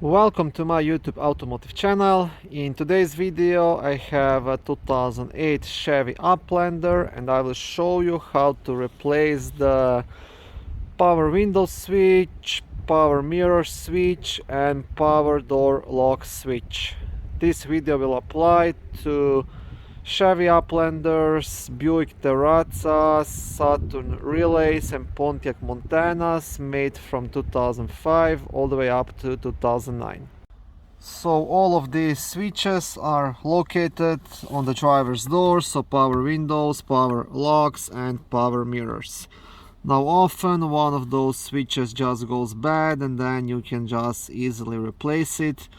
Welcome to my YouTube automotive channel. In today's video I have a 2008 Chevy Uplander and I will show you how to replace the power window switch, power mirror switch and power door lock switch. This video will apply to Chevy Uplanders, Buick Terazza, Saturn relays and Pontiac Montanas made from 2005 all the way up to 2009. So all of these switches are located on the driver's door, so power windows, power locks and power mirrors. Now often one of those switches just goes bad and then you can just easily replace it.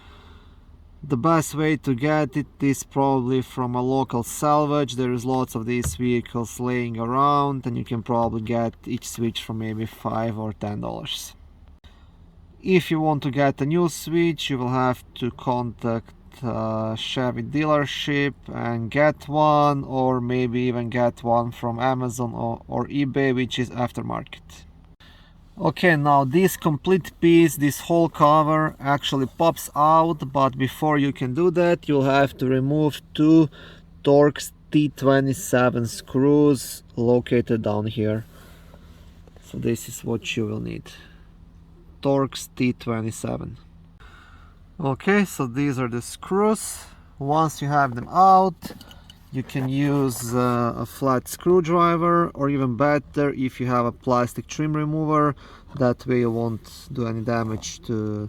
The best way to get it is probably from a local salvage. There is lots of these vehicles laying around and you can probably get each switch for maybe $5 or $10. If you want to get a new switch, you will have to contact a Chevy dealership and get one, or maybe even get one from Amazon or eBay, which is aftermarket. Okay, now this complete piece, this whole cover actually pops out, but before you can do that you'll have to remove two Torx T27 screws located down here. So this is what you will need. Torx T27. Okay, so these are the screws. Once you have them out, you can use a flat screwdriver, or even better if you have a plastic trim remover. That way you won't do any damage to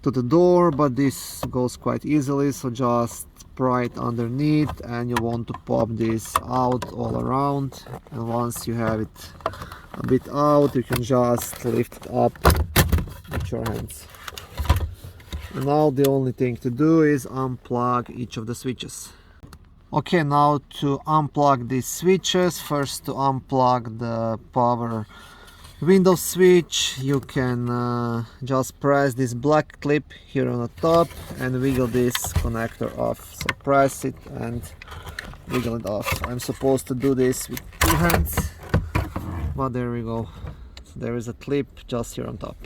the door, but this goes quite easily, so just pry it underneath and you want to pop this out all around. And once you have it a bit out, you can just lift it up with your hands. And now the only thing to do is unplug each of the switches. Okay, now to unplug these switches, first to unplug the power window switch, you can just press this black clip here on the top and wiggle this connector off. So press it and wiggle it off. I'm supposed to do this with two hands, but there we go. So there is a clip just here on top.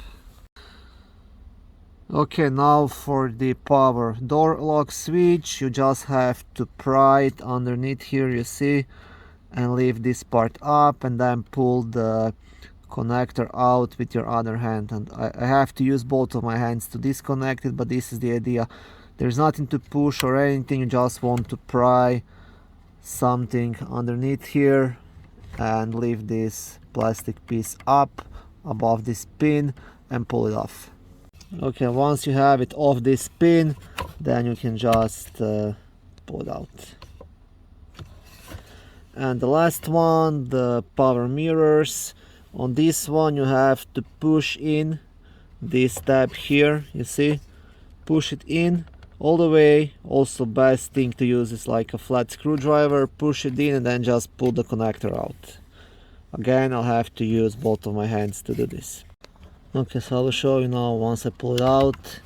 Okay, now for the power door lock switch, you just have to pry it underneath here, you see, and leave this part up and then pull the connector out with your other hand. And I have to use both of my hands to disconnect it, but this is the idea. There's nothing to push or anything, you just want to pry something underneath here and leave this plastic piece up above this pin and pull it off. Okay, once you have it off this pin, then you can just pull it out. And the last one, the power mirrors. On this one you have to push in this tab here, you see, push it in all the way. Also best thing to use is like a flat screwdriver, push it in and then just pull the connector out. Again, I'll have to use both of my hands to do this. Okay, so I will show you now once I pull it out.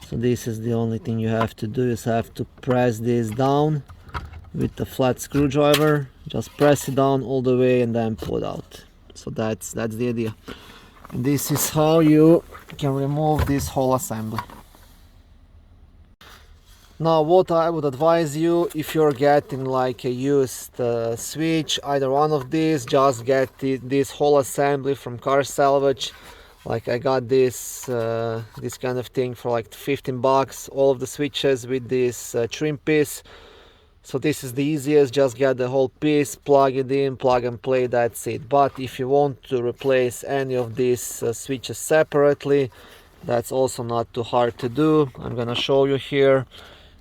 So this is the only thing you have to do, is have to press this down with the flat screwdriver. Just press it down all the way and then pull it out. So that's the idea. And this is how you can remove this whole assembly. Now what I would advise you, if you're getting like a used switch, either one of these, just get this whole assembly from car salvage. Like I got this this kind of thing for like 15 bucks, all of the switches with this trim piece. So this is the easiest, just get the whole piece, plug it in, plug and play, that's it. But if you want to replace any of these switches separately, that's also not too hard to do. I'm gonna show you here.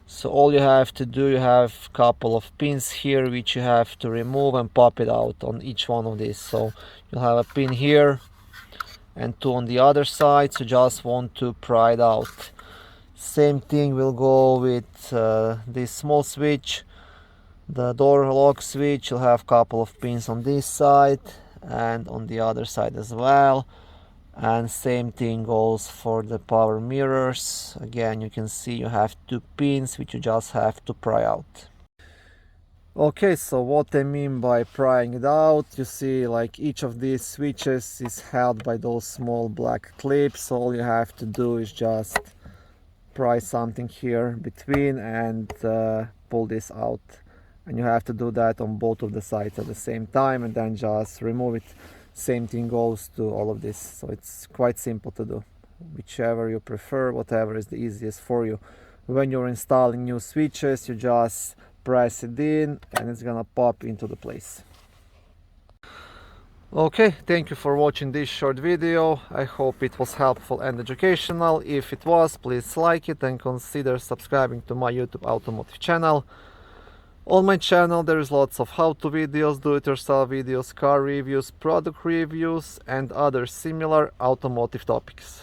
So all you have to do, you have a couple of pins here which you have to remove and pop it out on each one of these. So you'll have a pin here and two on the other side, so just want to pry it out. Same thing will go with this small switch, the door lock switch. You'll have a couple of pins on this side and on the other side as well. And same thing goes for the power mirrors. Again, you can see you have two pins which you just have to pry out. Okay, so what I mean by prying it out, you see like each of these switches is held by those small black clips. So all you have to do is just pry something here between and pull this out, and you have to do that on both of the sides at the same time, and then just remove it. Same thing goes to all of this, so it's quite simple to do. Whichever you prefer, whatever is the easiest for you. When you're installing new switches, you just press it in and it's gonna pop into the place. Okay, thank you for watching this short video. I hope it was helpful and educational. If it was, please like it and consider subscribing to my YouTube automotive channel. On my channel there is lots of how-to videos, do-it-yourself videos, car reviews, product reviews and other similar automotive topics.